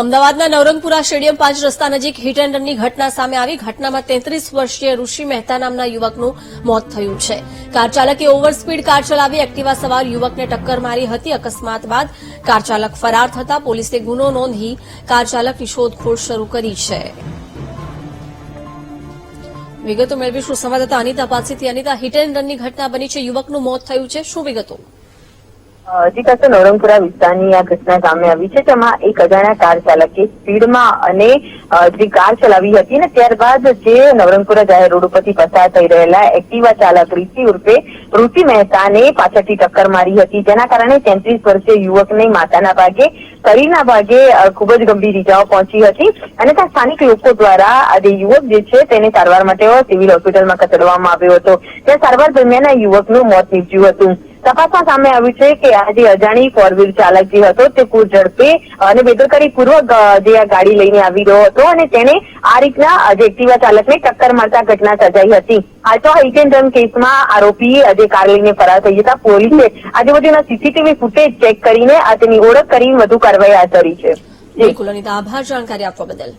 અમદાવાદના નવરંગપુરા સ્ટેડિયમ 5 રસ્તા નજીક હિટ એન્ડ રનની ઘટના સામે આવી. ઘટનામાં 33 વર્ષીય ઋષિ મહેતા નામના યુવકનું મોત થયું છે. કાર ચાલકે ઓવર સ્પીડ કાર ચલાવી એક્ટિવા સવાર યુવકને ટક્કર મારી હતી. અકસ્માત બાદ કાર ચાલક ફરાર થતા પોલીસે ગુનો નોંધી કાર ચાલકની શોધખોળ શરૂ કરી છે. વિગતો મેળવીશું સંવાદદાતા અનિતા પાસેથી. અનિતા, હિટ એન્ડ રનની ઘટના બની છે, યુવકનું મોત થયું છે, શું વિગતો? જી ખાસ નવરંગપુરા વિસ્તારની આ ઘટના સામે આવી છે, જેમાં એક અજાણ્યા કાર ચાલકે સ્પીડમાં અને જે કાર ચલાવી હતી ને ત્યારબાદ જે નવરંગપુરા જાહેર રોડ ઉપરથી પસાર થઈ રહેલા એક્ટિવા ચાલક ઋષિ મહેતાને પાછળથી ટક્કર મારી હતી, જેના કારણે 33 વર્ષીય યુવકને માથાના ભાગે, શરીરના ભાગે ખૂબ જ ગંભીર ઇજાઓ પહોંચી હતી અને ત્યાં સ્થાનિક લોકો દ્વારા આ જે યુવક જે છે તેને સારવાર માટે સિવિલ હોસ્પિટલમાં ખસેડવામાં આવ્યો હતો. ત્યાં સારવાર દરમિયાન આ યુવકનું મોત નીપજ્યું હતું. તપાસમાં સામે આવ્યું છે કે આ જે અજાણી ફોર વ્હીલ ચાલક જે હતો તે પૂર ઝડપે અને બેદરકારીપૂર્વક જે આ ગાડી લઈને આવી રહ્યો હતો અને તેને આ રીતના જે એક્ટિવા ચાલકને ટક્કર મારતા ઘટના સર્જાઈ હતી. આ તો હિટ એન્ડ રન કેસમાં આરોપી જે કાર લઈને ફરાર થઈ જતા પોલીસે આજુબાજુના સીસીટીવી ફૂટેજ ચેક કરીને તેની ઓળખ કરી વધુ કાર્યવાહી હાથ ધરી છે. બિલકુલ અનિતા, આભાર જાણકારી આપવા બદલ.